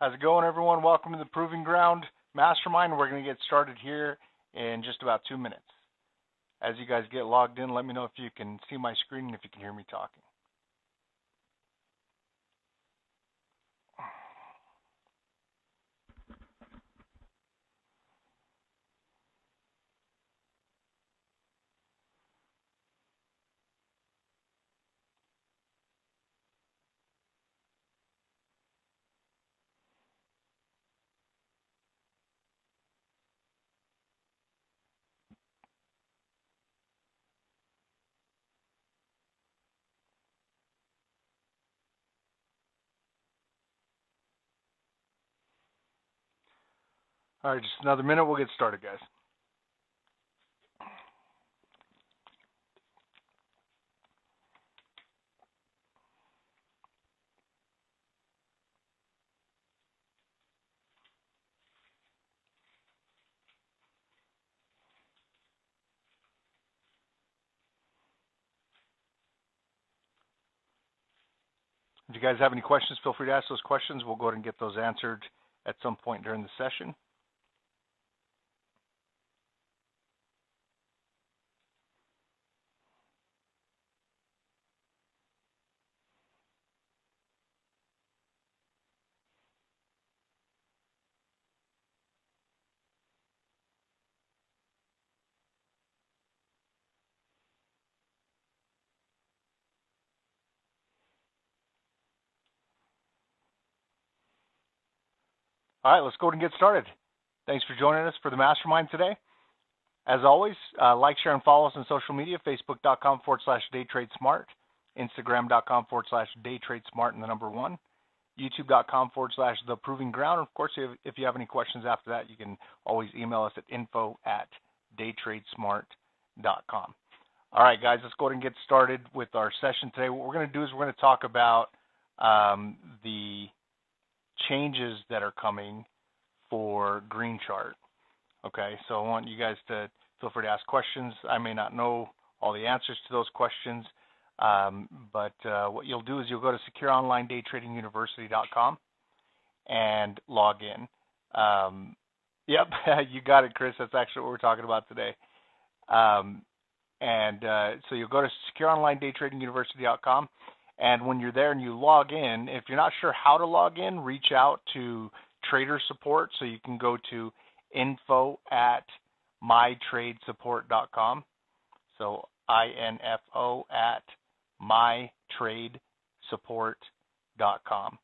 How's it going, everyone? Welcome to the Proving Ground Mastermind. We're going to get started here in just about 2 minutes. As you guys get logged in, let me know if you can see my screen and if you can hear me talking. All right, just another minute. We'll get started, guys. If you guys have any questions, feel free to ask those questions. We'll go ahead and get those answered at some point during the session. All right, let's go ahead and get started. Thanks for joining us for the Mastermind today. As always, like, share, and follow us on social media, facebook.com/daytradesmart, instagram.com/daytradesmart and the number 1, youtube.com/theprovingground. Of course, if you have any questions after that, you can always email us at info@daytradesmart.com. All right, guys, let's go ahead and get started with our session today. What we're going to do is we're going to talk about the changes that are coming for GreenChart. Okay, so I want you guys to feel free to ask questions. I may not know all the answers to those questions, but what you'll do is you'll go to secureonlinedaytradinguniversity.com and log in. Yep, you got it, Chris. That's actually what we're talking about today. So you'll go to secureonlinedaytradinguniversity.com, and when you're there and you log in, if you're not sure how to log in, reach out to trader support. So you can go to info@mytradesupport.com. So info@mytradesupport.com.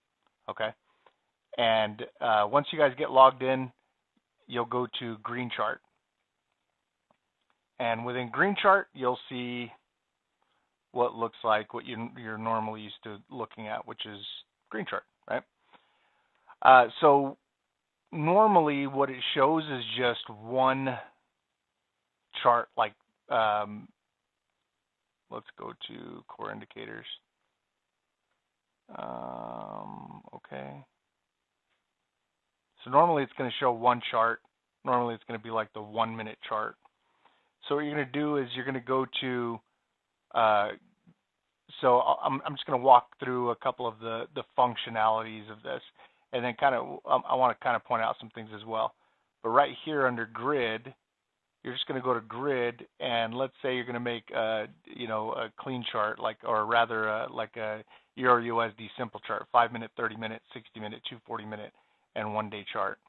Okay. And once you guys get logged in, you'll go to GreenChart. And within GreenChart, you'll see what looks like what you're normally used to looking at, which is GreenChart, right? So normally what it shows is just one chart, like let's go to core indicators. Okay. So normally it's going to show one chart. Normally it's going to be like the 1 minute chart. So what you're going to do is you're going to go to, so I'm just going to walk through a couple of the functionalities of this, and then kind of I want to kind of point out some things as well. But right here under grid, you're just going to go to grid, and let's say you're going to make a clean chart, like, or rather like a Euro USD simple chart, 5 minute, 30 minute, 60 minute, 240 minute, and 1 day chart.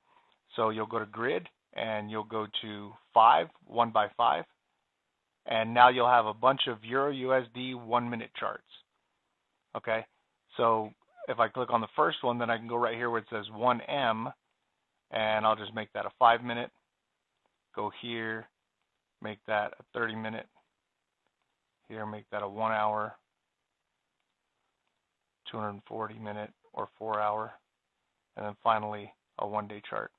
So you'll go to grid and you'll go to 5, 1 by 5. And now you'll have a bunch of Euro USD 1 minute charts. Okay, so if I click on the first one, then I can go right here where it says 1M, and I'll just make that a 5 minute. Go here, make that a 30 minute. Here, make that a 1 hour, 240 minute, or 4 hour, and then finally a 1 day chart.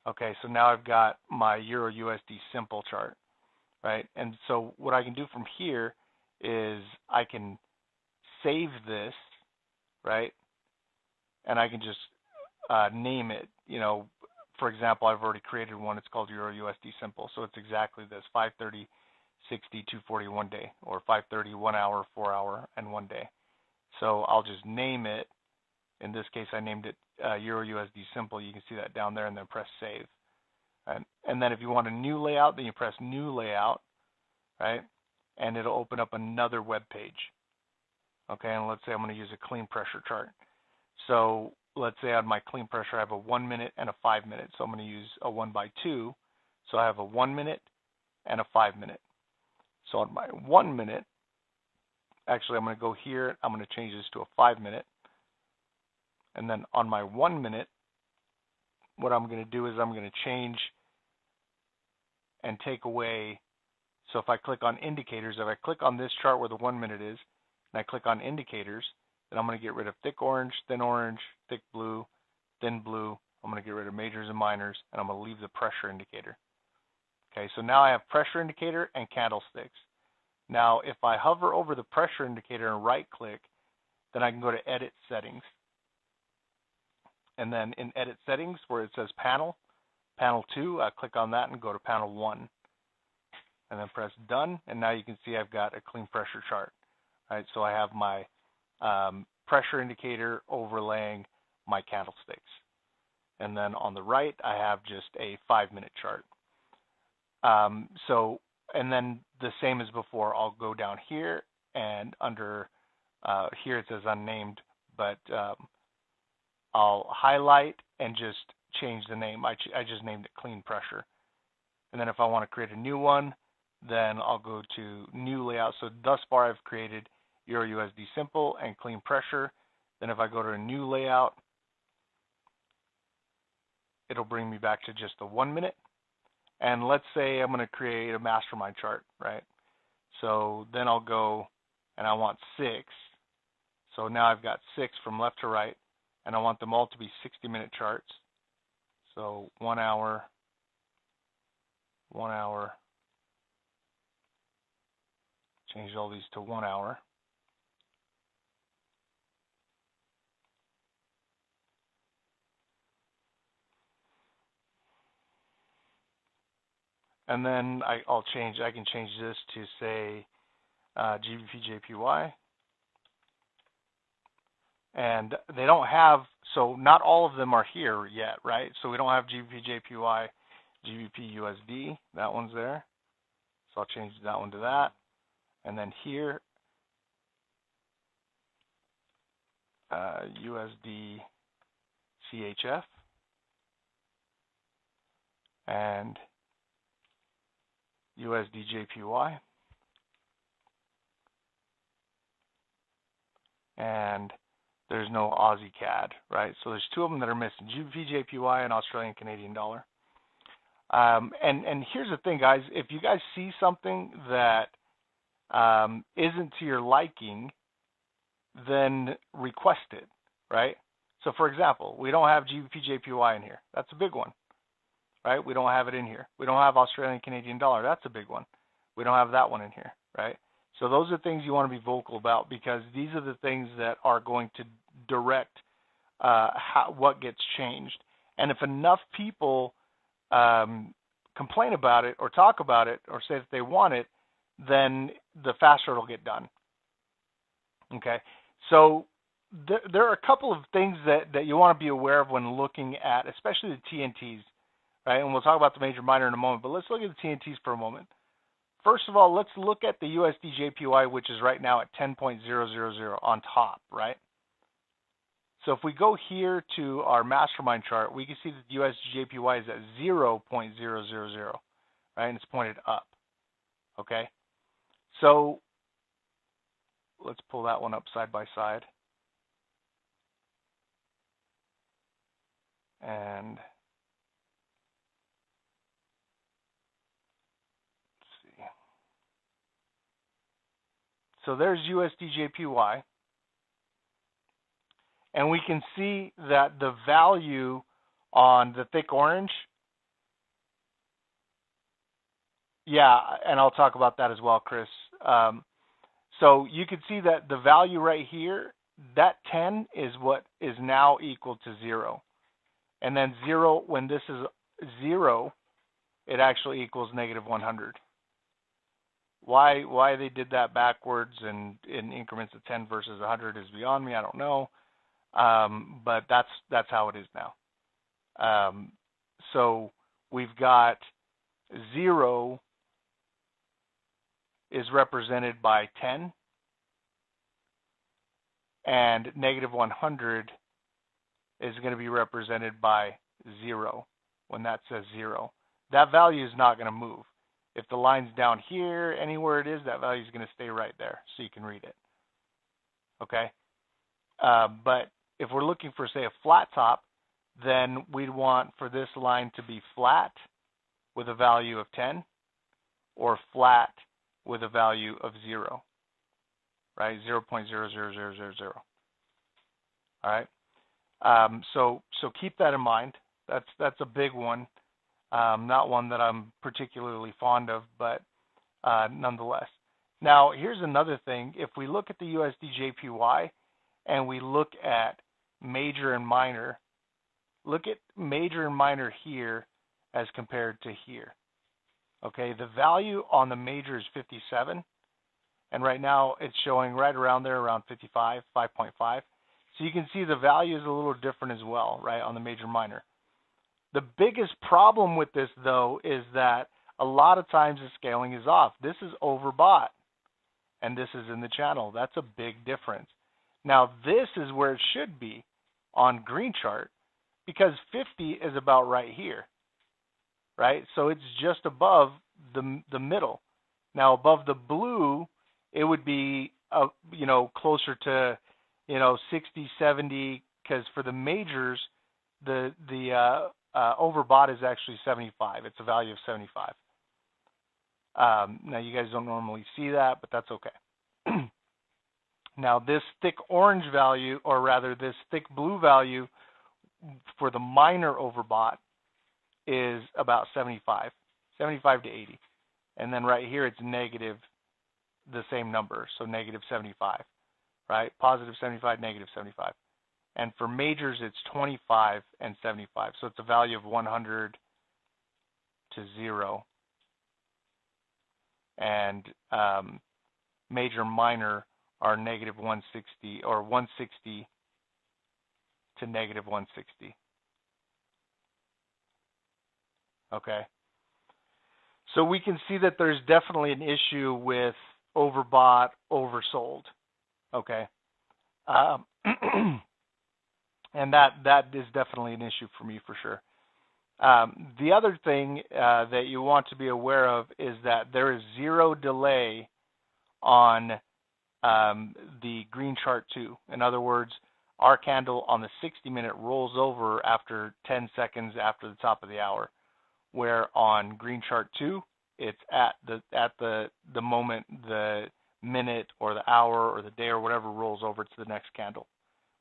Okay, so now I've got my Euro USD simple chart, right? And so what I can do from here is I can save this, right? And I can just name it. For example, I've already created one. It's called Euro USD simple. So it's exactly this: 530, 60, 240 1 day, or 530 1 hour, 4 hour, and 1 day. So I'll just name it, In this case, I named it Euro USD Simple. You can see that down there, and then press Save. And then if you want a new layout, then you press New Layout, right? And it'll open up another web page. Okay, and let's say I'm going to use a clean pressure chart. So let's say on my clean pressure, I have a 1 minute and a 5 minute. So I'm going to use a 1x2. So I have a 1 minute and a 5 minute. So on my 1 minute, actually I'm going to go here. I'm going to change this to a 5 minute. And then on my 1 minute, what I'm going to do is I'm going to change and take away. So if I click on indicators, if I click on this chart where the 1 minute is, and I click on indicators, then I'm going to get rid of thick orange, thick blue, thin blue. I'm going to get rid of majors and minors, and I'm going to leave the pressure indicator. Okay, so now I have pressure indicator and candlesticks. Now, if I hover over the pressure indicator and right click, then I can go to edit settings. And then in edit settings where it says panel 2, I click on that and go to panel 1. And then press done, and now you can see I've got a clean pressure chart. All right, so I have my pressure indicator overlaying my candlesticks. And then on the right, I have just a 5-minute chart. And then the same as before, I'll go down here, and under here it says unnamed, but I'll highlight and just change the name. I just named it clean pressure. And then if I want to create a new one, then I'll go to new layout. So thus far I've created Euro USD Simple and clean pressure. Then if I go to a new layout, it'll bring me back to just the 1 minute. And let's say I'm going to create a mastermind chart, right? So then I'll go and I want 6. So now I've got 6 from left to right, and I want them all to be 60-minute charts. So 1 hour, 1 hour. Change all these to 1 hour. And then I can change this to say GBP JPY. And they don't have, so not all of them are here yet, right? So we don't have GBP JPY, GBP USD. That one's there. So I'll change that one to that. And then here, USD CHF. And USD JPY. And there's no Aussie CAD, right? So there's 2 of them that are missing, GBP JPY and Australian Canadian dollar. And here's the thing, guys. If you guys see something that isn't to your liking, then request it, right? So for example, we don't have GBP JPY in here. That's a big one, right? We don't have it in here. We don't have Australian Canadian dollar. That's a big one. We don't have that one in here, right? So those are things you want to be vocal about, because these are the things that are going to direct what gets changed. And if enough people complain about it or talk about it or say that they want it, then the faster it'll get done. Okay, so there are a couple of things that you want to be aware of when looking at, especially the TNTs, right? And we'll talk about the major minor in a moment, but let's look at the TNTs for a moment. First of all, let's look at the USD JPY, which is right now at 10.000 on top, right? So if we go here to our mastermind chart, we can see that the USD JPY is at 0.000, right? And it's pointed up, okay? So let's pull that one up side by side. And so there's USD JPY, and we can see that the value on the thick orange, yeah, and I'll talk about that as well, Chris. So you can see that the value right here, that 10 is what is now equal to 0. And then 0, when this is 0, it actually equals -100. Why they did that backwards and in increments of 10 versus 100 is beyond me. I don't know. but that's how it is now. So we've got 0 is represented by 10, and negative 100 is going to be represented by 0 when that says 0. That value is not going to move. If the line's down here, anywhere it is, that value is going to stay right there so you can read it. Okay? But if we're looking for, say, a flat top, then we'd want for this line to be flat with a value of 10 or flat with a value of 0, right? 0.00000. All right? So keep that in mind. That's a big one. Not one that I'm particularly fond of, but nonetheless. Now, here's another thing. If we look at the USD JPY and we look at major and minor, look at major and minor here as compared to here. Okay, the value on the major is 57, and right now it's showing right around there, around 55, 5.5. So you can see the value is a little different as well, right, on the major minor. The biggest problem with this, though, is that a lot of times the scaling is off. This is overbought, and this is in the channel. That's a big difference. Now, this is where it should be on GreenChart, because 50 is about right here, right? So it's just above the middle. Now, above the blue, it would be, closer to, 60, 70, because for the majors, the overbought is actually 75. It's a value of 75. Now, you guys don't normally see that, but that's okay. Now, this thick orange value, or rather this thick blue value for the minor overbought is about 75 to 80. And then right here, it's negative the same number, so negative 75, right? Positive 75, negative 75. And for majors, it's 25 and 75. So it's a value of 100 to 0. And major minor are negative 160, or 160 to negative 160. Okay. So we can see that there's definitely an issue with overbought, oversold. Okay. And that is definitely an issue for me for sure. The other thing that you want to be aware of is that there is 0 delay on the GreenChart 2. In other words, our candle on the 60-minute rolls over after 10 seconds after the top of the hour, where on GreenChart 2, it's at the moment the minute or the hour or the day or whatever rolls over to the next candle,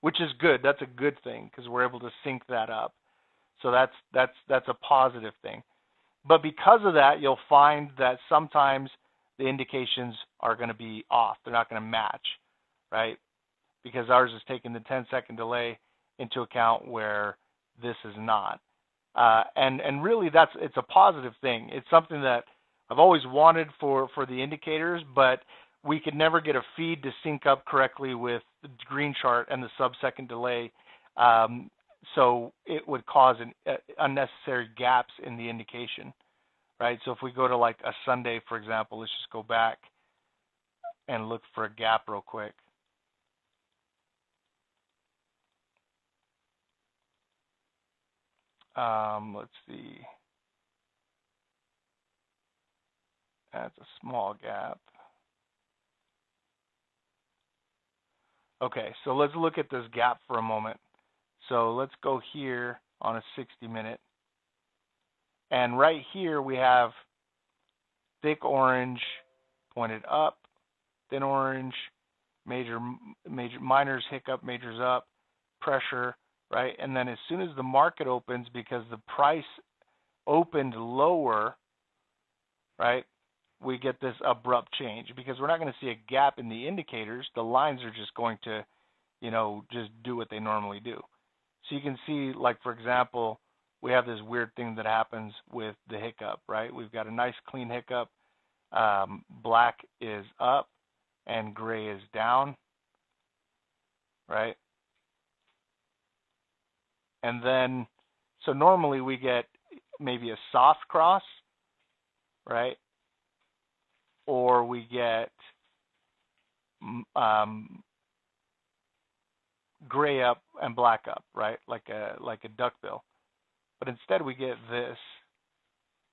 which is good. That's a good thing because we're able to sync that up. So that's a positive thing. But because of that, you'll find that sometimes the indications are going to be off. They're not going to match, right? Because ours is taking the 10-second delay into account where this is not. And really it's a positive thing. It's something that I've always wanted for the indicators, but we could never get a feed to sync up correctly with the GreenChart and the sub-second delay. So it would cause unnecessary gaps in the indication, right? So if we go to like a Sunday, for example, let's just go back and look for a gap real quick. Let's see. That's a small gap. Okay, so let's look at this gap for a moment. So let's go here on a 60-minute. And right here we have thick orange pointed up, thin orange, major minors hiccup, majors up, pressure, right? And then as soon as the market opens, because the price opened lower, right, we get this abrupt change because we're not going to see a gap in the indicators. The lines are just going to, just do what they normally do. So you can see, like, for example, we have this weird thing that happens with the hiccup, right? We've got a nice clean hiccup. Black is up and gray is down, right? And then, so normally we get maybe a soft cross, right? Or we get gray up and black up, right? Like a duckbill. But instead we get this,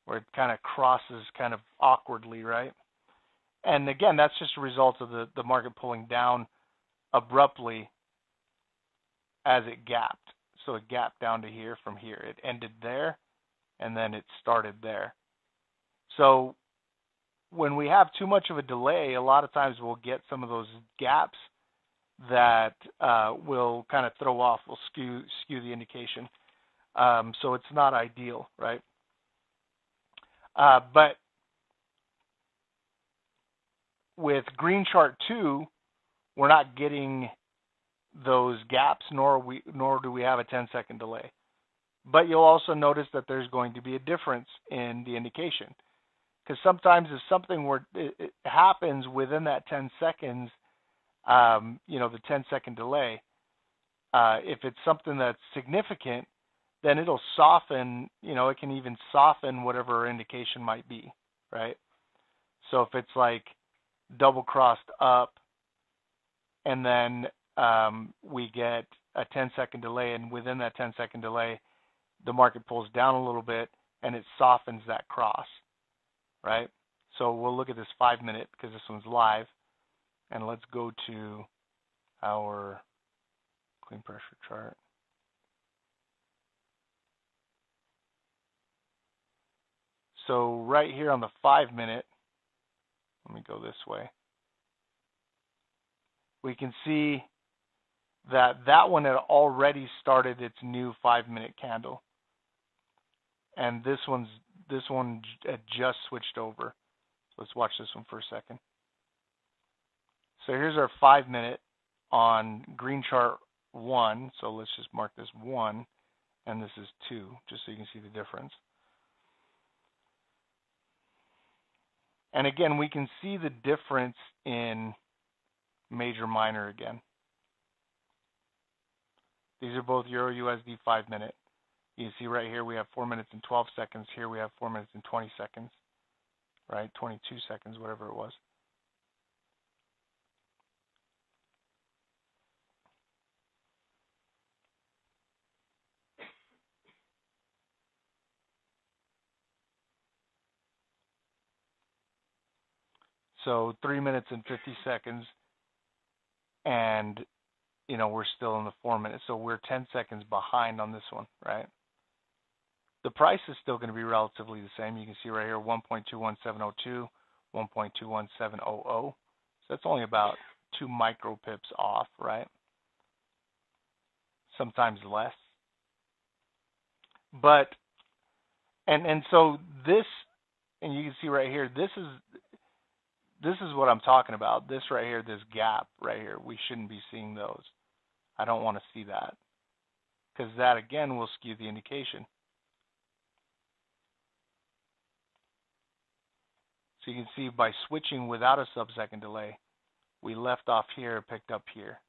where it kind of crosses kind of awkwardly, right? And again, that's just a result of the market pulling down abruptly as it gapped. So it gapped down to here from here. It ended there, and then it started there. So when we have too much of a delay, a lot of times we'll get some of those gaps that will kind of throw off, will skew the indication. So it's not ideal, right? But with GreenChart 2, we're not getting those gaps, nor do we have a 10-second delay. But you'll also notice that there's going to be a difference in the indication, because sometimes if something it happens within that 10 seconds, the 10-second delay, if it's something that's significant, then it'll soften, it can even soften whatever indication might be, right? So if it's like double crossed up, and then we get a 10-second delay, and within that 10-second delay, the market pulls down a little bit, and it softens that cross, right? So we'll look at this 5-minute, because this one's live, and let's go to our clean pressure chart. So right here on the 5-minute, let me go this way, we can see that one had already started its new 5-minute candle, and this one had just switched over. So let's watch this one for a second. So here's our 5-minute on GreenChart 1. So let's just mark this 1, and this is 2, just so you can see the difference. And again, we can see the difference in major minor again. These are both Euro USD 5-minute. You can see right here we have 4 minutes and 12 seconds. Here we have 4 minutes and 20 seconds, right? 22 seconds, whatever it was. So 3 minutes and 50 seconds, and we're still in the 4 minutes. So we're 10 seconds behind on this one, right? The price is still going to be relatively the same. You can see right here 1.21702, 1.21700. So that's only about 2 micro pips off, right? Sometimes less. But and so this, and you can see right here, this is what I'm talking about. This right here, this gap right here, we shouldn't be seeing those. I don't want to see that, because that again will skew the indication. So you can see by switching without a sub-second delay, we left off here, picked up here.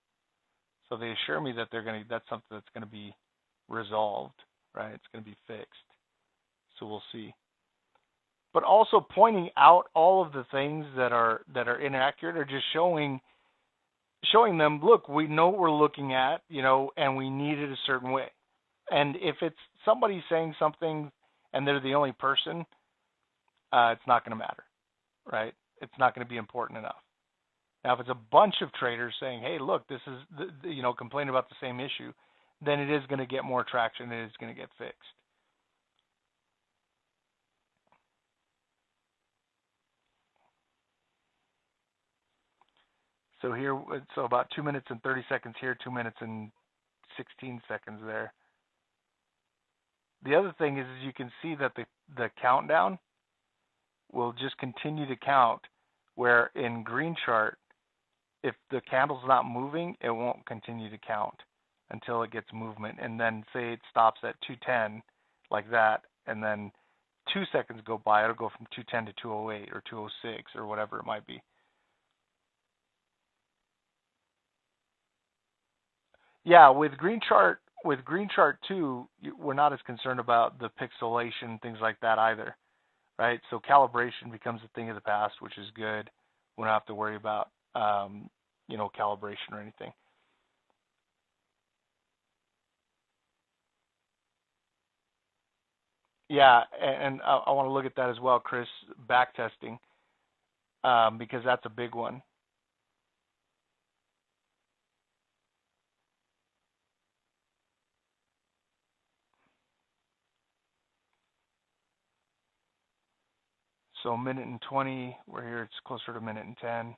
So they assure me that that's something that's going to be resolved, right? It's going to be fixed. So we'll see. But also pointing out all of the things that are inaccurate, or just showing them, look, we know what we're looking at, and we need it a certain way. And if it's somebody saying something and they're the only person, it's not going to matter, right? It's not going to be important enough. Now, if it's a bunch of traders saying, hey, look, this is, complaining about the same issue, then it is going to get more traction. It is going to get fixed. So here, so about 2 minutes and 30 seconds here, 2 minutes and 16 seconds there. The other thing is you can see that the countdown will just continue to count, where in GreenChart, if the candle's not moving, it won't continue to count until it gets movement. And then say it stops at 210 like that, and then 2 seconds go by, it'll go from 210 to 208 or 206 or whatever it might be. Yeah, with GreenChart with GreenChart 2, we're not as concerned about the pixelation, things like that either, right? So calibration becomes a thing of the past, which is good. We don't have to worry about, calibration or anything. Yeah, and I want to look at that as well, Chris, backtesting, because that's a big one. So minute and 20, we're here, it's closer to minute and 10.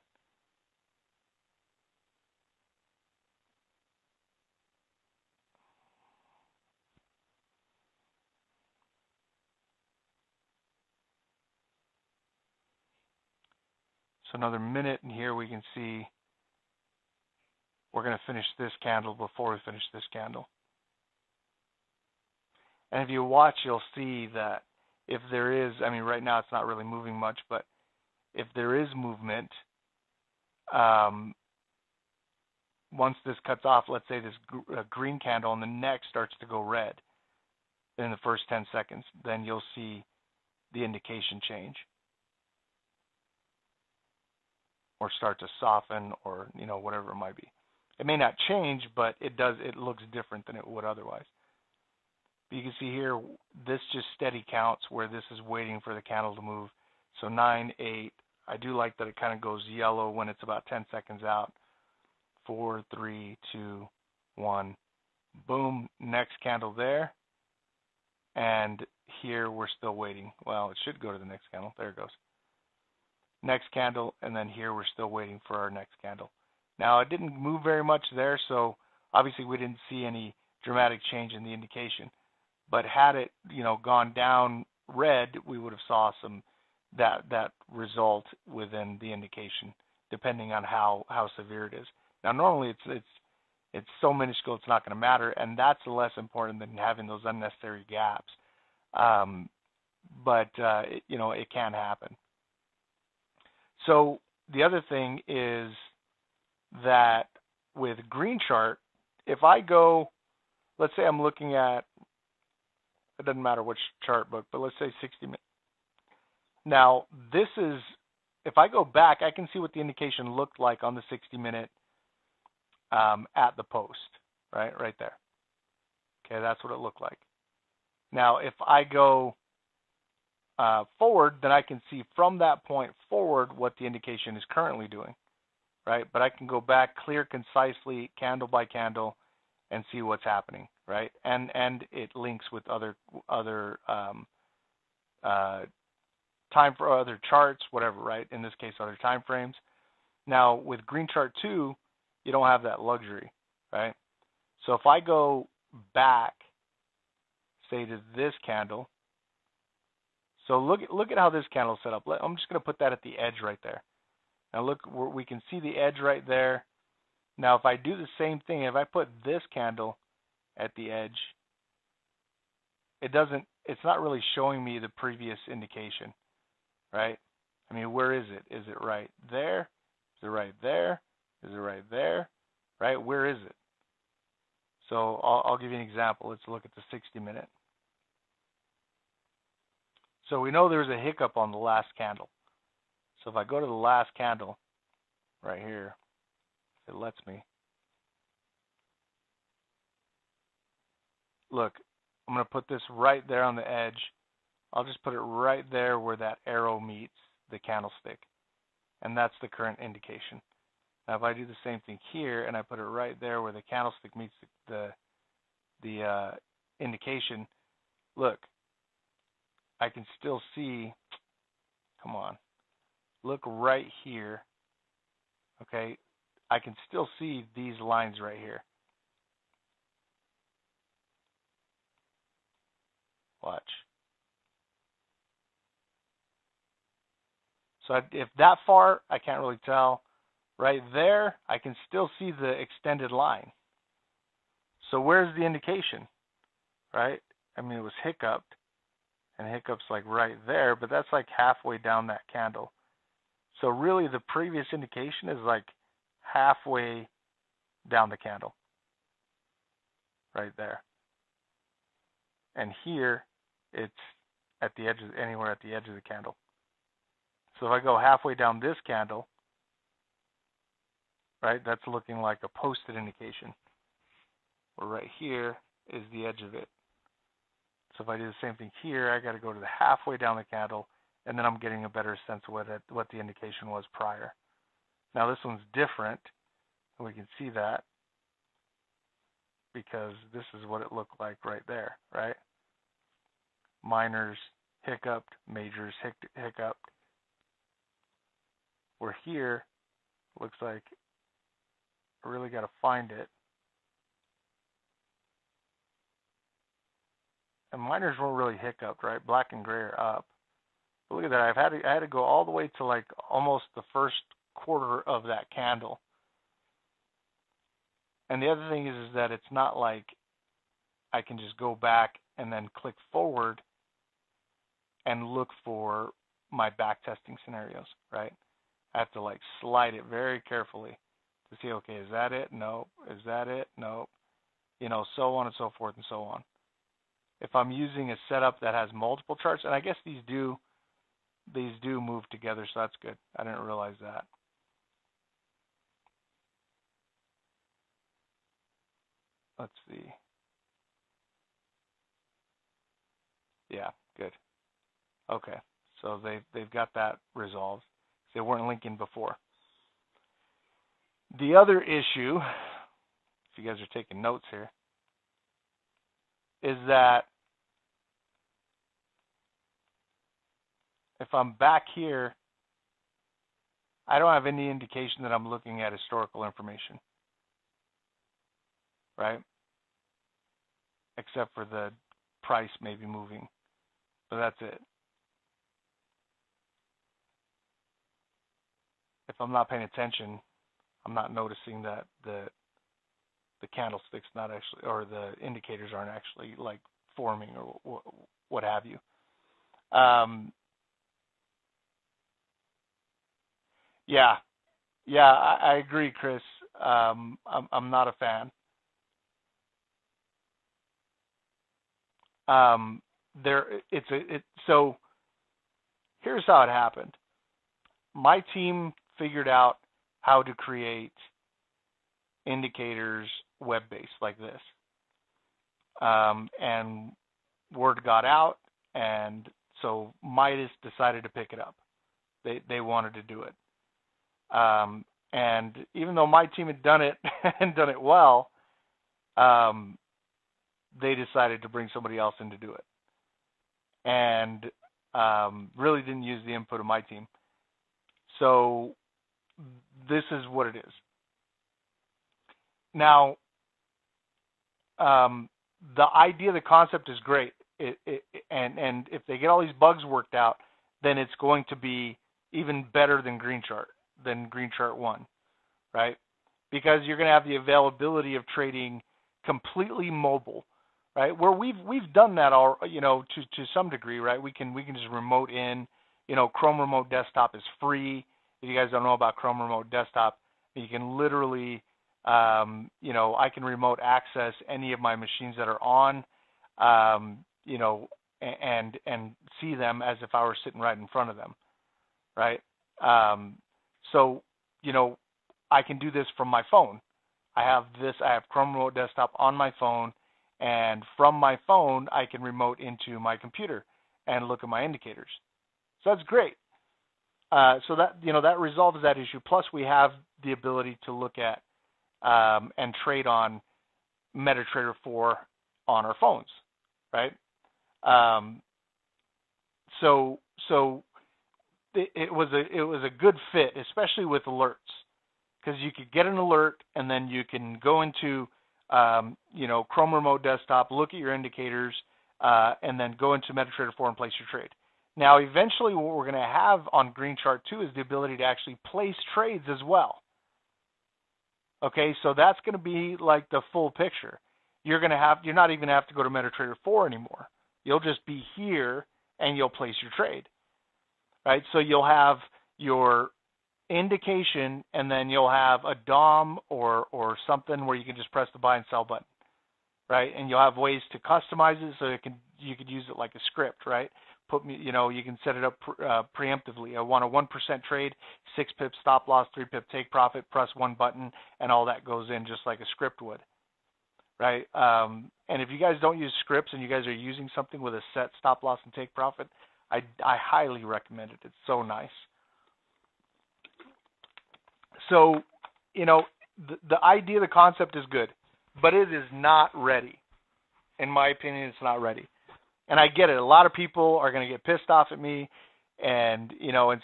So another minute, and here we can see we're going to finish this candle before we finish this candle. And if you watch, you'll see that if there is, I mean, right now it's not really moving much, but if there is movement, once this cuts off, let's say this green candle and the next starts to go red in the first 10 seconds, then you'll see the indication change or start to soften, or whatever it might be. It may not change, but it looks different than it would otherwise. You can see here, this just steady counts where this is waiting for the candle to move. So 9, 8. I do like that it kind of goes yellow when it's about 10 seconds out. 4, 3, 2, 1. Boom, next candle there. And here we're still waiting. Well, it should go to the next candle. There it goes. Next candle, and then here we're still waiting for our next candle. Now, it didn't move very much there, so obviously we didn't see any dramatic change in the indication. But had it, gone down red, we would have saw some that result within the indication, depending on how severe it is. Now, normally it's so minuscule it's not going to matter, and that's less important than having those unnecessary gaps. But it can happen. So the other thing is that with GreenChart, if I go, let's say I'm looking at, it doesn't matter which chart book, but let's say 60 minutes. Now, this is, if I go back, I can see what the indication looked like on the 60-minute at the post, right there. Okay, that's what it looked like. Now, if I go forward, then I can see from that point forward what the indication is currently doing, right? But I can go back clear, concisely, candle by candle, and see what's happening, right? And it links with other time for other charts, whatever, right? In this case, other time frames. Now, with GreenChart 2, you don't have that luxury, right? So if I go back, say to this candle, so look at how this candle is set up. I'm just going to put that at the edge right there. Now look, we can see the edge right there. Now, if I do the same thing, if I put this candle at the edge, it's not really showing me the previous indication, right? I mean, where is it? Is it right there? Is it right there? Is it right there? Right? Where is it? So I'll give you an example. Let's look at the 60-minute. So we know there's a hiccup on the last candle. So if I go to the last candle right here, it lets me. Look, I'm going to put this right there on the edge. I'll just put it right there where that arrow meets the candlestick. And that's the current indication. Now if I do the same thing here and I put it right there where the candlestick meets the indication, look, I can still see, come on, look right here, okay? I can still see these lines right here. Watch. So if that far, I can't really tell. Right there, I can still see the extended line. So where's the indication, right? I mean, it was hiccuped, and hiccup's like right there, but that's like halfway down that candle. So really the previous indication is like halfway down the candle, right there. And here, it's at the edge, anywhere at the edge of the candle. So if I go halfway down this candle, right, that's looking like a posted indication. Where right here is the edge of it. So if I do the same thing here, I got to go to the halfway down the candle, and then I'm getting a better sense of what the indication was prior. Now this one's different, and we can see that because this is what it looked like right there, right? Minors hiccuped, majors hiccuped. Where here, looks like I really got to find it. And minors weren't really hiccuped, right? Black and gray are up. But look at that. I had to go all the way to like almost the first quarter of that candle. And the other thing is that it's not like I can just go back and then click forward and look for my back testing scenarios, right? I have to like slide it very carefully to see, okay, is that it? No. Is that it? No. You know, so on and so forth and so on. If I'm using a setup that has multiple charts, and I guess these do move together, so that's good. I didn't realize that. Let's see. Yeah, good. Okay, so they've got that resolved. They weren't linking before. The other issue, if you guys are taking notes here, is that if I'm back here, I don't have any indication that I'm looking at historical information, right? Except for the price maybe moving, but that's it. If I'm not paying attention, I'm not noticing that the candlestick's not actually, or the indicators aren't actually like forming or what have you. Yeah, I agree, Chris. I'm not a fan. So here's how it happened. My team figured out how to create indicators web-based like this, and word got out, and so Midas decided to pick it up. They wanted to do it, and even though my team had done it and done it well, they decided to bring somebody else in to do it, and really didn't use the input of my team. So this is what it is. Now, the idea, the concept is great, and if they get all these bugs worked out, then it's going to be even better than GreenChart 1, right? Because you're going to have the availability of trading completely mobile, right? Where we've done that all, you know, to some degree, right? We can just remote in. You know, Chrome Remote Desktop is free. If you guys don't know about Chrome Remote Desktop, you can literally, you know, I can remote access any of my machines that are on, you know, and see them as if I were sitting right in front of them, right? So, you know, I can do this from my phone. I have Chrome Remote Desktop on my phone, and from my phone, I can remote into my computer and look at my indicators. So that's great. So that, you know, that resolves that issue. Plus, we have the ability to look at and trade on MetaTrader 4 on our phones, right? So it was a good fit, especially with alerts, because you could get an alert and then you can go into you know, Chrome Remote Desktop, look at your indicators, and then go into MetaTrader 4 and place your trade. Now, eventually, what we're going to have on GreenChart 2 is the ability to actually place trades as well. Okay, so that's going to be like the full picture. You're not even going to have to go to MetaTrader 4 anymore. You'll just be here and you'll place your trade, right? So you'll have your indication, and then you'll have a DOM or something where you can just press the buy and sell button. right? And you'll have ways to customize it so you could use it like a script, right? You can set it up preemptively. I want a 1% trade, 6 pip stop loss, 3 pip take profit, press one button, and all that goes in just like a script would, right? And if you guys don't use scripts and you guys are using something with a set stop loss and take profit, I highly recommend it. It's so nice. So, the idea, the concept is good, but it is not ready. In my opinion, it's not ready. And I get it. A lot of people are going to get pissed off at me and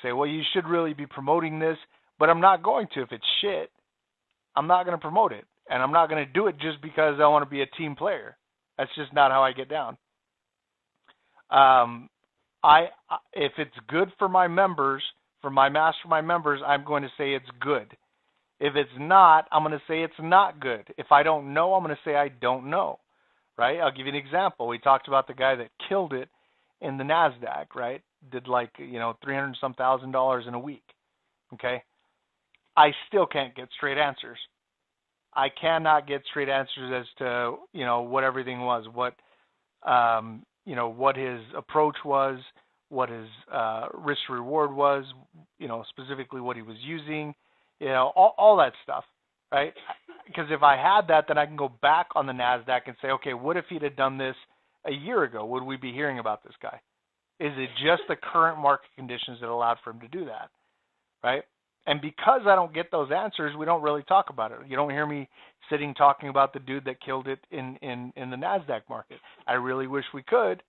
say, well, you should really be promoting this, but I'm not going to. If it's shit, I'm not going to promote it. And I'm not going to do it just because I want to be a team player. That's just not how I get down. If it's good for my members, for my mastermind members, I'm going to say it's good. If it's not, I'm going to say it's not good. If I don't know, I'm going to say I don't know. Right? I'll give you an example. We talked about the guy that killed it in the NASDAQ, right? Did $300-some thousand in a week. Okay? I still can't get straight answers. I cannot get straight answers as to, what everything was, what his approach was, what his risk reward was, specifically what he was using, all that stuff, right? Because if I had that, then I can go back on the NASDAQ and say, okay, what if he'd have done this a year ago? Would we be hearing about this guy? Is it just the current market conditions that allowed for him to do that, right? And because I don't get those answers, we don't really talk about it. You don't hear me sitting talking about the dude that killed it in the NASDAQ market. I really wish we could.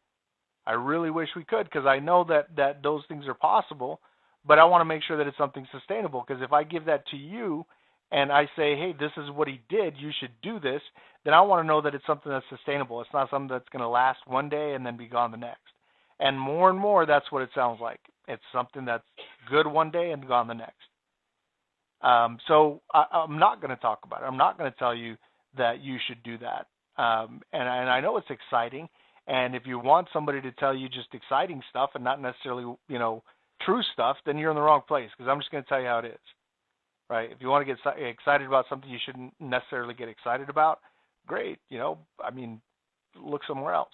I really wish we could, because I know that those things are possible, but I want to make sure that it's something sustainable, because if I give that to you and I say, hey, this is what he did, you should do this, then I want to know that it's something that's sustainable. It's not something that's going to last one day and then be gone the next. And more, that's what it sounds like. It's something that's good one day and gone the next. So I'm not going to talk about it. I'm not going to tell you that you should do that. And I know it's exciting. And if you want somebody to tell you just exciting stuff and not necessarily, true stuff, then you're in the wrong place, because I'm just going to tell you how it is. Right? If you want to get excited about something you shouldn't necessarily get excited about, great. Look somewhere else.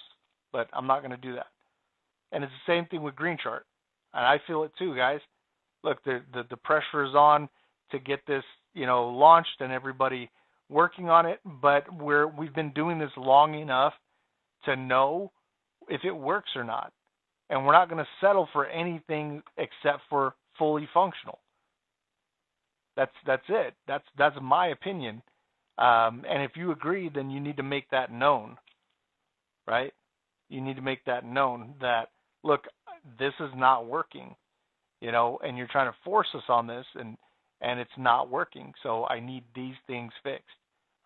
But I'm not going to do that. And it's the same thing with GreenChart. And I feel it too, guys. Look, the pressure is on to get this, launched and everybody working on it. But we've been doing this long enough to know if it works or not. And we're not going to settle for anything except for fully functional. That's it. That's my opinion. And if you agree, then you need to make that known, right? You need to make that known that, look, this is not working, and you're trying to force us on this, and it's not working. So I need these things fixed,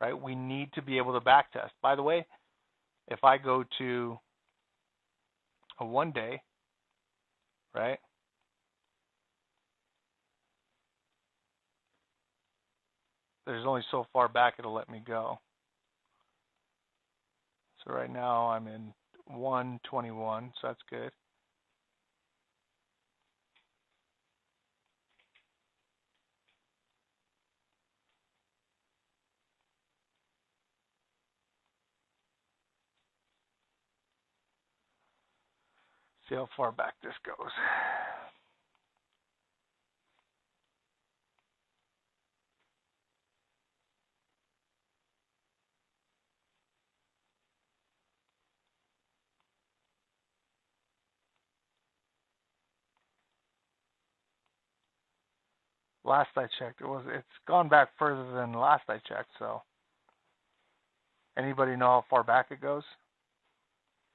right? We need to be able to backtest. By the way, if I go to a 1 day, right? There's only so far back it'll let me go. So right now I'm in 121, so that's good. See how far back this goes. Last I checked, it's gone back further than the last I checked. So, anybody know how far back it goes?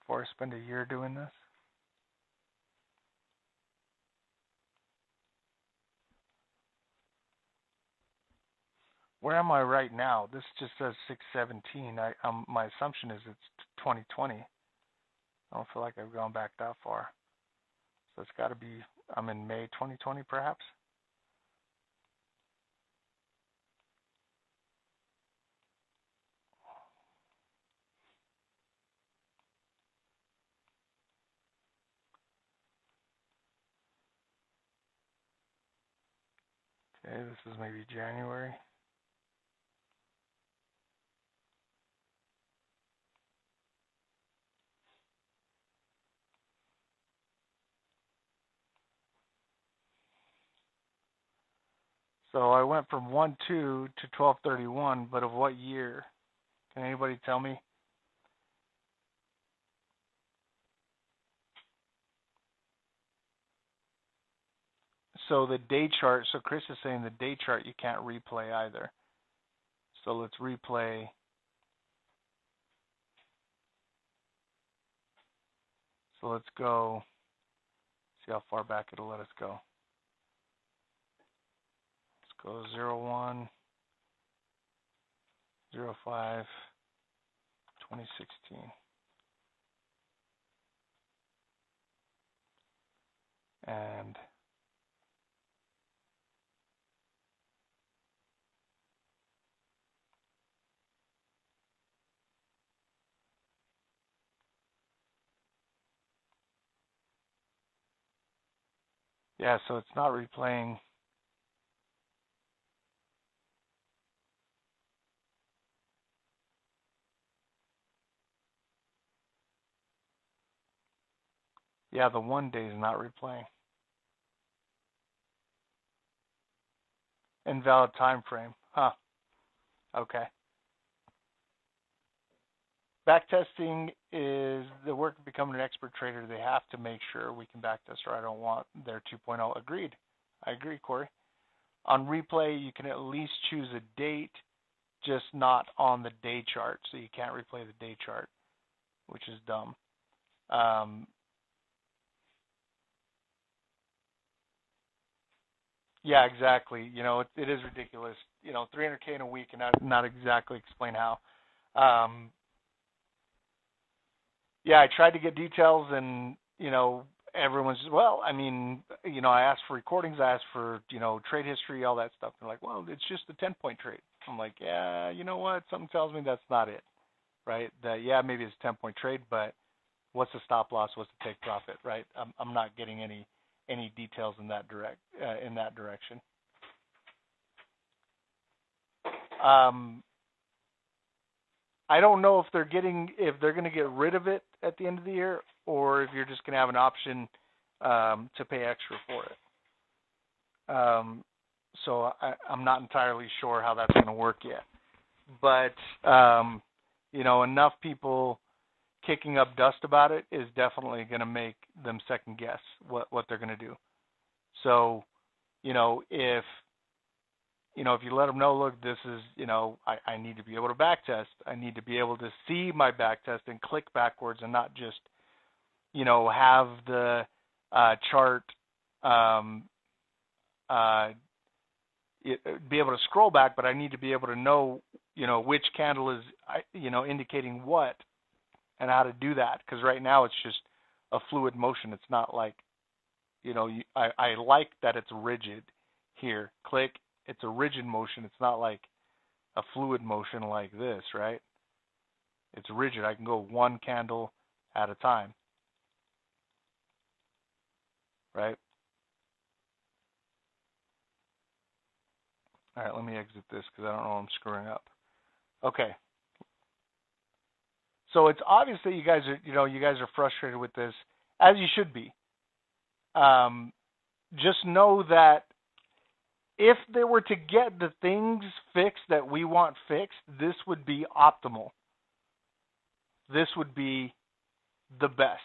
Before I spend a year doing this? Where am I right now? This just says 617. My assumption is it's 2020. I don't feel like I've gone back that far. So it's got to be, I'm in May 2020 perhaps. Okay, this is maybe January. So I went from 1-2 to 12/31, but of what year? Can anybody tell me? So the day chart, so Chris is saying the day chart you can't replay either. So let's replay. So let's go, see how far back it'll let us go. Let's go 01, 05, 2016. And yeah, so it's not replaying. Yeah, the 1 day is not replaying. Invalid time frame. Huh. Okay. Backtesting is the work of becoming an expert trader. They have to make sure we can backtest, or I don't want their 2.0. Agreed. I agree, Corey. On replay, you can at least choose a date, just not on the day chart. So you can't replay the day chart, which is dumb. Yeah, exactly. You know, it is ridiculous. You know, 300K in a week and not exactly explain how. Yeah, I tried to get details, and you know, everyone's well. I mean, you know, I asked for recordings, I asked for trade history, all that stuff. They're like, well, it's just a 10-point trade. I'm like, yeah, you know what? Something tells me that's not it, right? That yeah, maybe it's a 10-point trade, but what's the stop loss? What's the take profit, right? I'm not getting any details in that direction. Um, I don't know if they're going to get rid of it at the end of the year, or if you're just going to have an option to pay extra for it. So I'm not entirely sure how that's going to work yet. But enough people kicking up dust about it is definitely going to make them second guess what they're going to do. So, if you let them know, look, this is, I need to be able to backtest. I need to be able to see my backtest and click backwards and not just, have the chart be able to scroll back, but I need to be able to know, which candle is, indicating what and how to do that. Because right now it's just a fluid motion. It's not like, I like that it's rigid here. Click. It's a rigid motion. It's not like a fluid motion like this, right? It's rigid. I can go one candle at a time, right? All right, let me exit this because I don't know I'm screwing up. Okay. So it's obvious that you guys are frustrated with this, as you should be. Just know that if they were to get the things fixed that we want fixed, this would be optimal. This would be the best,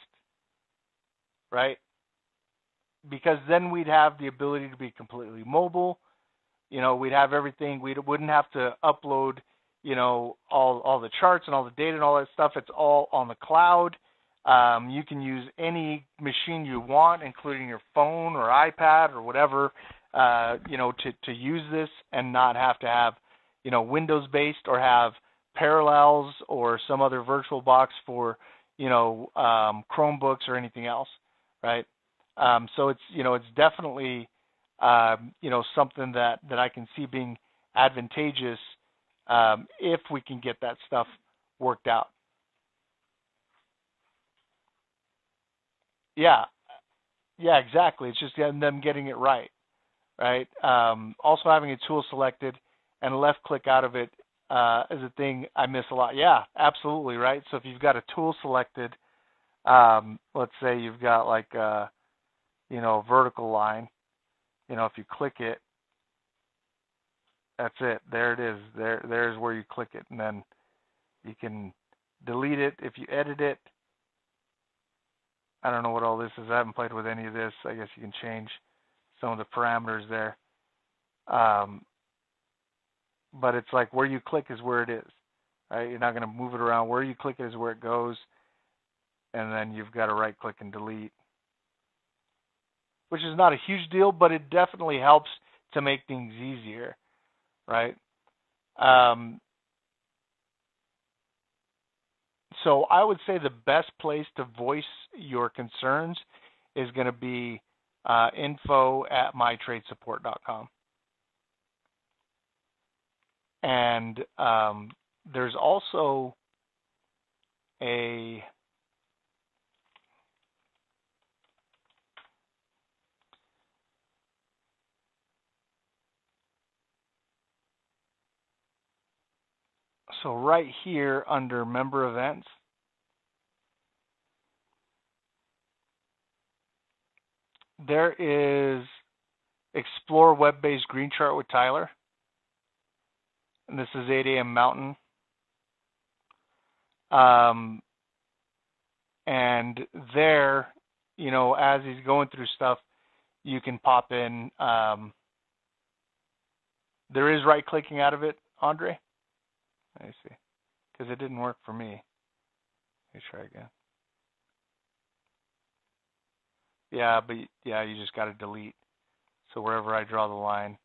right? Because then we'd have the ability to be completely mobile. We'd have everything. We wouldn't have to upload, all the charts and all the data and all that stuff. It's all on the cloud. You can use any machine you want, including your phone or iPad or whatever, to use this and not have to have, Windows-based or have Parallels or some other virtual box for, Chromebooks or anything else, right? So it's definitely, something that I can see being advantageous if we can get that stuff worked out. Yeah, yeah, exactly. It's just them getting it right. Also having a tool selected and left click out of it is a thing I miss a lot. Yeah, absolutely, right? So if you've got a tool selected, let's say you've got like a vertical line, if you click it, That's it. There it is. There's where you click it, and then you can delete it if you edit it. I don't know what all this is. I haven't played with any of this. I guess you can change some of the parameters there. But it's like where you click is where it is. Right? You're not going to move it around. Where you click is where it goes. And then you've got to right click and delete, which is not a huge deal, but it definitely helps to make things easier, right? So I would say the best place to voice your concerns is going to be info@mytradesupport.com. And there's also a so right here under member events, there is explore web-based GreenChart with Tyler. And this is 8 a.m. Mountain. And there, you know, as he's going through stuff, you can pop in. There is right clicking out of it, Andre. Let me see, because it didn't work for me. Let me try again. Yeah, but yeah, you just got to delete. So wherever I draw the line.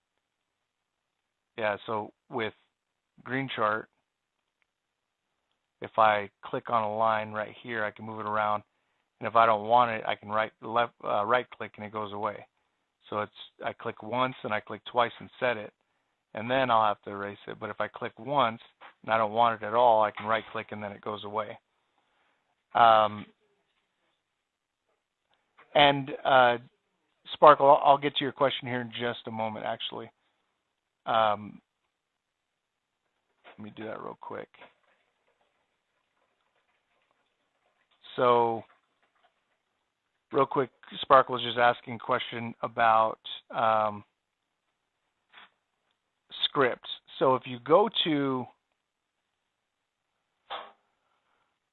Yeah, so with GreenChart, if I click on a line right here, I can move it around. And if I don't want it, I can right click and it goes away. So I click once and I click twice and set it, and then I'll have to erase it. But if I click once and I don't want it at all, I can right click and then it goes away. Sparkle, I'll get to your question here in just a moment, actually. Let me do that real quick. So, real quick, Sparkle was just asking a question about scripts. So if you go to,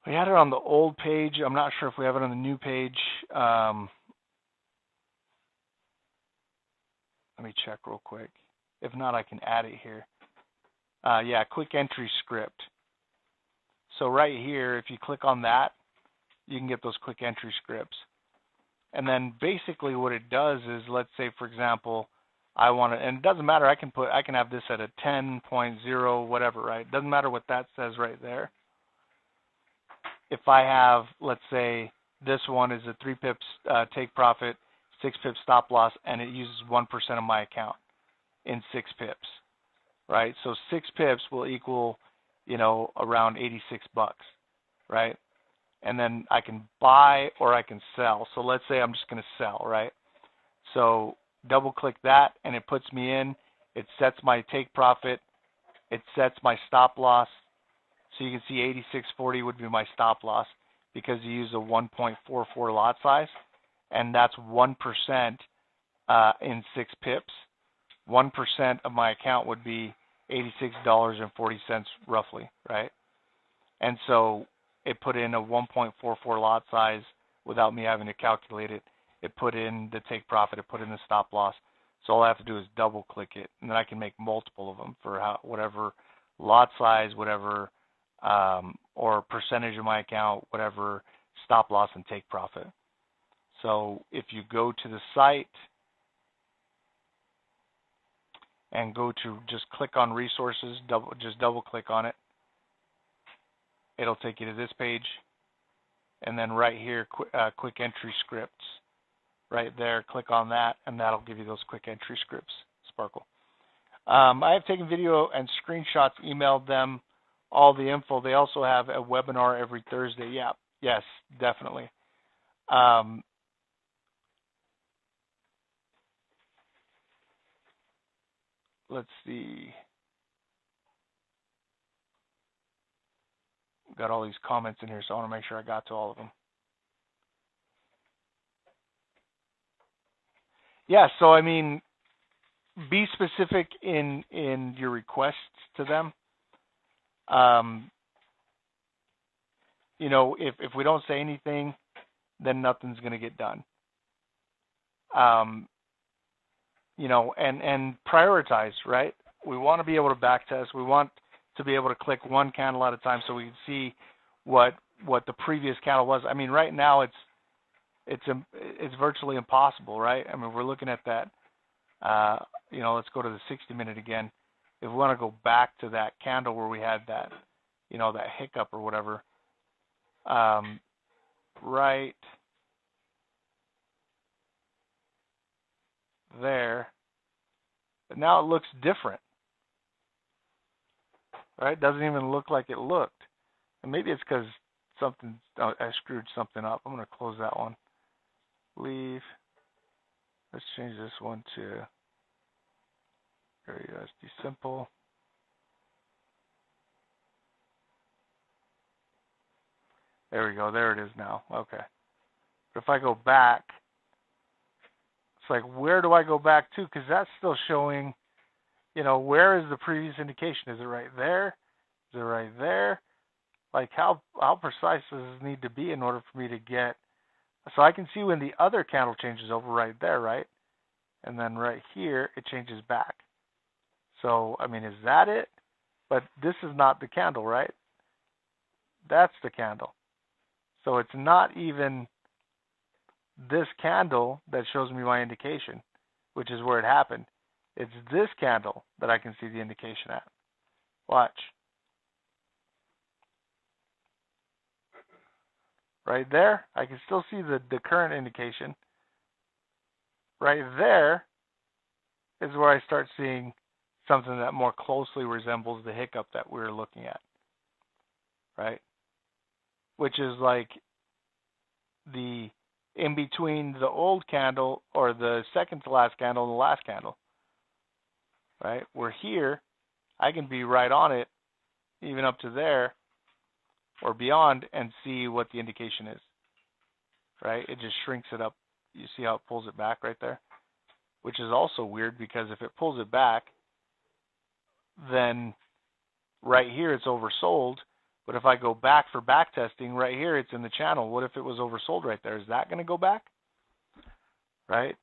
we had it on the old page. I'm not sure if we have it on the new page. Let me check real quick. If not, I can add it here. Yeah, quick entry script. So right here, if you click on that, you can get those quick entry scripts. And then basically what it does is, let's say for example, I want to, and it doesn't matter, I can have this at a 10.0 whatever, right? It doesn't matter what that says right there. If I have, let's say this one is a 3 pips take profit, 6 pips stop loss, and it uses 1% of my account in 6 pips, right? So 6 pips will equal, you know, around 86 bucks, right? And then I can buy or I can sell. So let's say I'm just going to sell, right? So double click that and it puts me in. It sets my take profit. It sets my stop loss. So you can see 86.40 would be my stop loss because you use a 1.44 lot size, and that's 1% in 6 pips. 1% of my account would be $86.40 roughly, right? And so it put in a 1.44 lot size without me having to calculate it. It put in the take profit. It put in the stop loss. So all I have to do is double click it, and then I can make multiple of them for whatever lot size, whatever, or percentage of my account, whatever stop loss and take profit. So if you go to the site and go to just click on resources, just double click on it, it'll take you to this page, and then right here, quick entry scripts, right there, click on that, and that'll give you those quick entry scripts, Sparkle. I have taken video and screenshots, emailed them all the info. They also have a webinar every Thursday. Yeah, yes, definitely. Let's see. Got all these comments in here, so I want to make sure I got to all of them. Yeah, so I mean, be specific in your requests to them. You know, if we don't say anything, then nothing's going to get done. You know, and prioritize, right? We want to be able to backtest. We want to be able to click one candle at a time so we can see what the previous candle was. I mean, right now it's virtually impossible, right? I mean, we're looking at that. You know, let's go to the 60-minute again. If we want to go back to that candle where we had that, you know, that hiccup or whatever, right there. But now it looks different, right? It doesn't even look like it looked. And maybe it's because I screwed something up. I'm going to close that one. Leave. Let's change this one to USD simple. There we go. There it is now. Okay. But if I go back, it's like, where do I go back to? Because that's still showing, you know, where is the previous indication? Is it right there? Is it right there? Like, how precise does this need to be in order for me to get? So I can see when the other candle changes over right there, right? And then right here, it changes back. So, I mean, is that it? But this is not the candle, right? That's the candle. So it's not even this candle that shows me my indication, which is where it happened. It's this candle that I can see the indication at. Watch. Right there, I can still see the current indication. Right there is where I start seeing something that more closely resembles the hiccup that we were looking at. Right? Which is like the in between the old candle or the second to last candle and the last candle. Right? Where here, I can be right on it, even up to there or beyond, and see what the indication is. Right? It just shrinks it up. You see how it pulls it back right there? Which is also weird, because if it pulls it back, then right here it's oversold. But if I go back for back testing, right here it's in the channel. What if it was oversold right there? Is that going to go back? Right?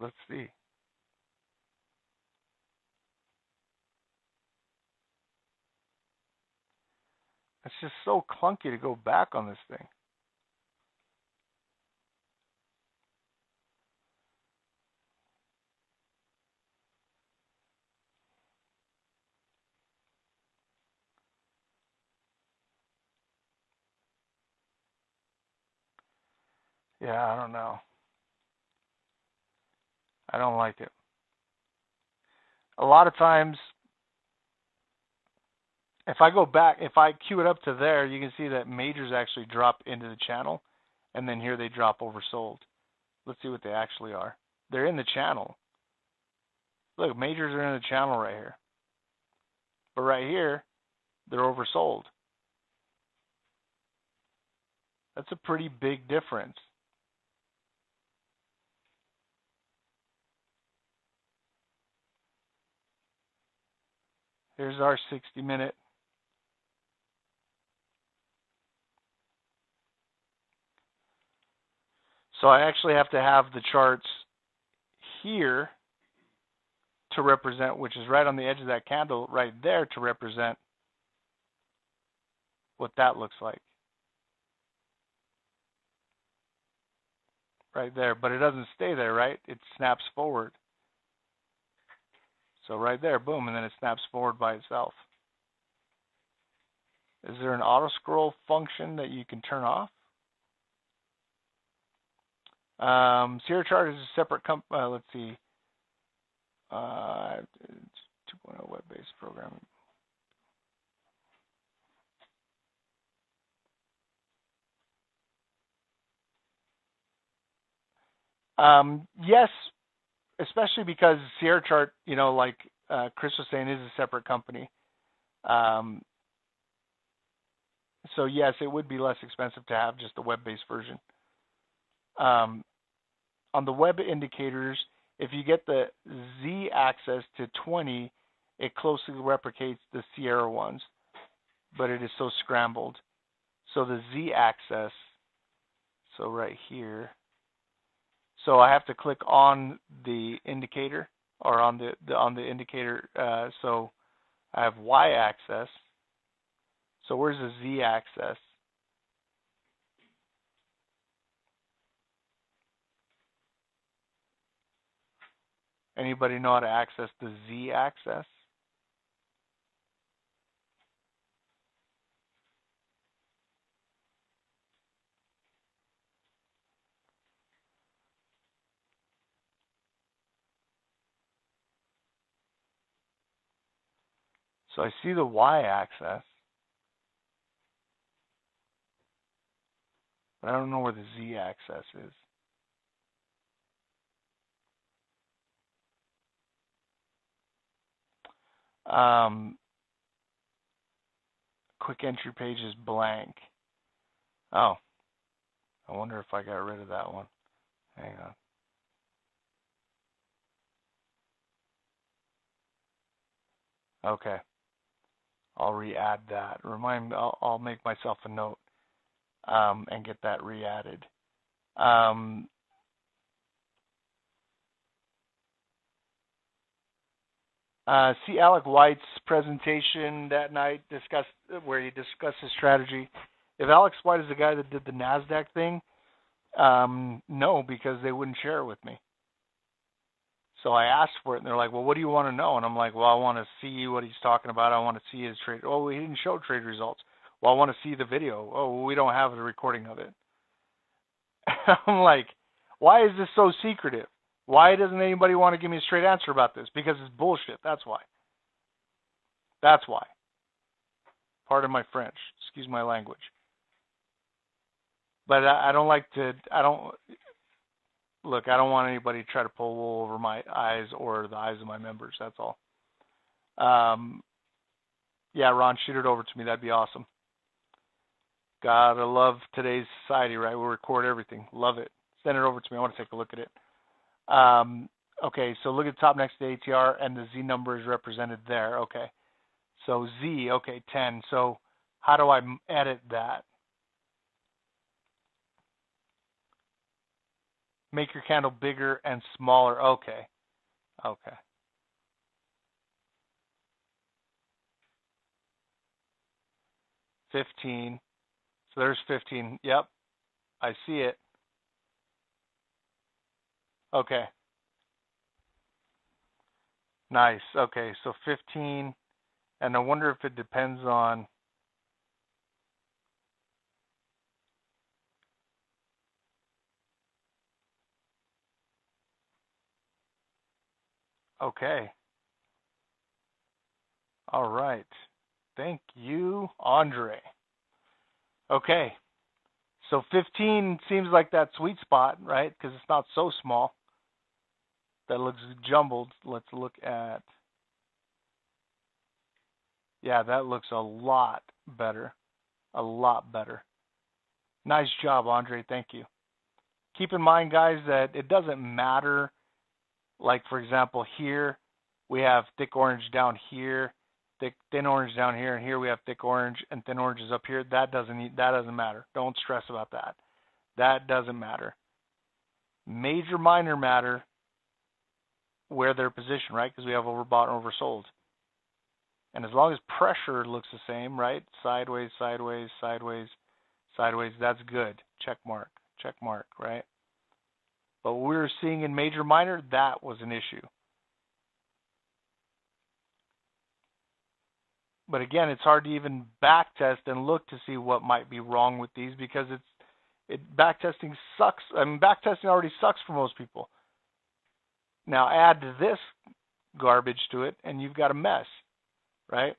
Let's see. It's just so clunky to go back on this thing. Yeah, I don't know. I don't like it. A lot of times, if I go back, if I queue it up to there, you can see that majors actually drop into the channel, and then here they drop oversold. Let's see what they actually are. They're in the channel. Look, majors are in the channel right here. But right here, they're oversold. That's a pretty big difference. Here's our 60-minute. So I actually have to have the charts here to represent, which is right on the edge of that candle right there, to represent what that looks like. Right there, but it doesn't stay there, right? It snaps forward. So right there, boom, and then it snaps forward by itself. Is there an auto scroll function that you can turn off? Sierra Chart is a separate let's see. 2.0 web-based programming. Yes, especially because Sierra Chart, you know, like Chris was saying, is a separate company. So yes, it would be less expensive to have just a web-based version. on the web indicators, if you get the z-axis to 20, it closely replicates the Sierra ones, but it is so scrambled. So the z-axis, so right here, so I have to click on the indicator, or on the indicator. So I have y-axis. So where's the z-axis? Anybody know how to access the z-axis? So I see the y-axis, but I don't know where the z-axis is. Quick entry page is blank. Oh, I wonder if I got rid of that one. Hang on. Okay, I'll re-add that. Remind me, I'll make myself a note and get that re-added. See Alec White's presentation that night, where he discussed his strategy. If Alex White is the guy that did the NASDAQ thing, no, because they wouldn't share it with me. So I asked for it, and they're like, well, what do you want to know? And I'm like, well, I want to see what he's talking about. I want to see his trade. Oh, he didn't show trade results. Well, I want to see the video. Oh, well, we don't have the recording of it. I'm like, why is this so secretive? Why doesn't anybody want to give me a straight answer about this? Because it's bullshit. That's why. That's why. Pardon my French. Excuse my language. But I don't like to, look, I don't want anybody to try to pull wool over my eyes or the eyes of my members. That's all. Yeah, Ron, shoot it over to me. That'd be awesome. Gotta love today's society, right? We'll record everything. Love it. Send it over to me. I want to take a look at it. Okay, so look at the top next to ATR, and the Z number is represented there. Okay. So Z, okay, 10. So how do I edit that? Make your candle bigger and smaller. Okay. Okay. $15. So there's 15. Yep. I see it. Okay. Nice. Okay. So 15. And I wonder if it depends on. Okay. All right. Thank you, Andre. Okay. So 15 seems like that sweet spot, right? Because it's not so small. That looks jumbled. Let's look at. Yeah, that looks a lot better. A lot better. Nice job, Andre. Thank you. Keep in mind, guys, that it doesn't matter. Like, for example, here we have thick orange down here, thin orange down here, and here we have thick orange and thin orange is up here. That doesn't matter. Don't stress about that. That doesn't matter. Major, minor matter where they're positioned, right? Because we have overbought and oversold. And as long as pressure looks the same, right? Sideways, sideways, sideways, sideways, that's good. Check mark, right? But what we were seeing in major, minor, that was an issue. But again, it's hard to even backtest and look to see what might be wrong with these because backtesting sucks. I mean, backtesting already sucks for most people. Now add this garbage to it, and you've got a mess, right?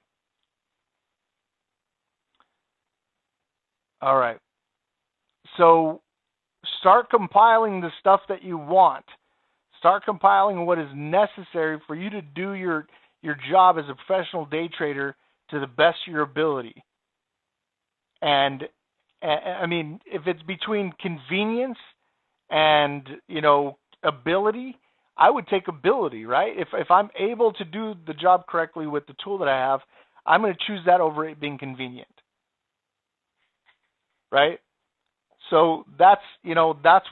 All right. So start compiling the stuff that you want. Start compiling what is necessary for you to do your job as a professional day trader to the best of your ability. And I mean, if it's between convenience and, ability, I would take ability, right? If I'm able to do the job correctly with the tool that I have, I'm going to choose that over it being convenient, right? So that's, that's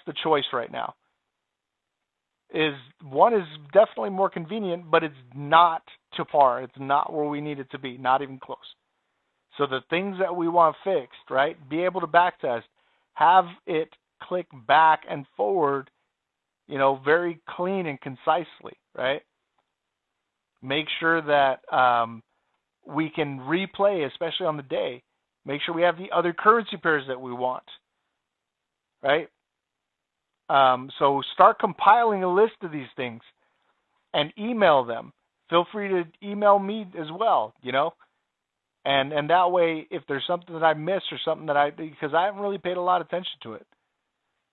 the choice right now. Is one is definitely more convenient, but it's not to par. It's not where we need it to be, not even close. So the things that we want fixed, right? Be able to backtest, have it click back and forward, very clean and concisely, right? Make sure that we can replay, especially on the day. Make sure we have the other currency pairs that we want, right? So start compiling a list of these things and email them. Feel free to email me as well, and that way, if there's something that I missed or something that because I haven't really paid a lot of attention to it,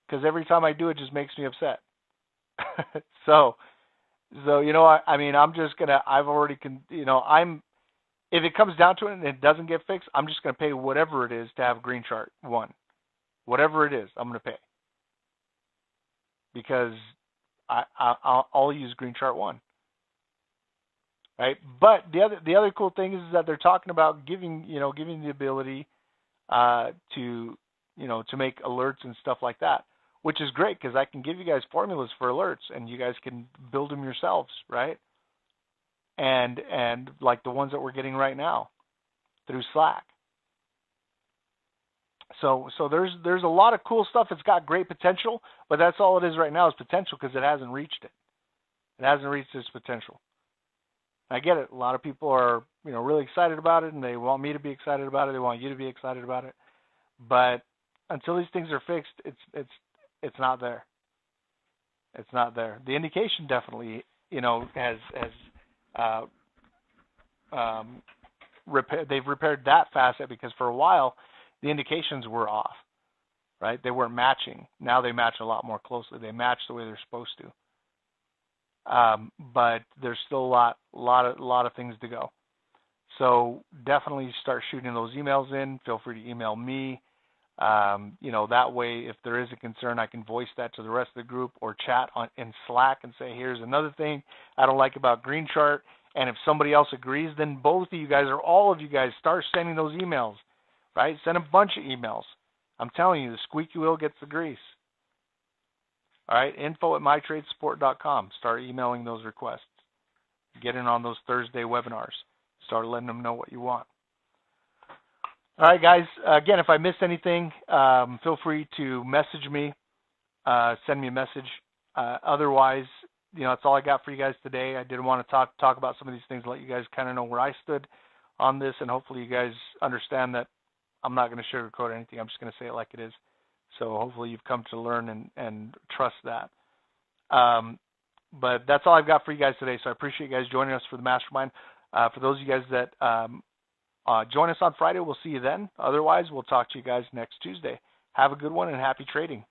because every time I do it just makes me upset. so I'm just gonna. I've already if it comes down to it and it doesn't get fixed, I'm just gonna pay whatever it is to have GreenChart 1, whatever it is, I'm gonna pay, because I'll use GreenChart 1. Right, but the other cool thing is that they're talking about giving the ability to make alerts and stuff like that, which is great because I can give you guys formulas for alerts and you guys can build them yourselves, right? And like the ones that we're getting right now through Slack. So there's a lot of cool stuff. It's got great potential, but that's all it is right now is potential because it hasn't reached it. It hasn't reached its potential. I get it. A lot of people are, really excited about it, and they want me to be excited about it. They want you to be excited about it. But until these things are fixed, it's not there. It's not there. The indication definitely, has they've repaired that facet because for a while the indications were off, right? They weren't matching. Now they match a lot more closely. They match the way they're supposed to. But there's still a lot of things to go. So definitely start shooting those emails in. Feel free to email me. That way, if there is a concern, I can voice that to the rest of the group or chat in Slack and say, here's another thing I don't like about GreenChart. And if somebody else agrees, then both of you guys or all of you guys start sending those emails, right? Send a bunch of emails. I'm telling you, the squeaky wheel gets the grease. All right, info@mytradesupport.com. Start emailing those requests. Get in on those Thursday webinars. Start letting them know what you want. All right, guys. Again, if I missed anything, feel free to message me, send me a message. Otherwise, that's all I got for you guys today. I did want to talk about some of these things, let you guys kind of know where I stood on this, and hopefully you guys understand that I'm not going to sugarcoat anything. I'm just going to say it like it is. So hopefully you've come to learn and trust that. But that's all I've got for you guys today. So I appreciate you guys joining us for the Mastermind. For those of you guys that join us on Friday, we'll see you then. Otherwise, we'll talk to you guys next Tuesday. Have a good one and happy trading.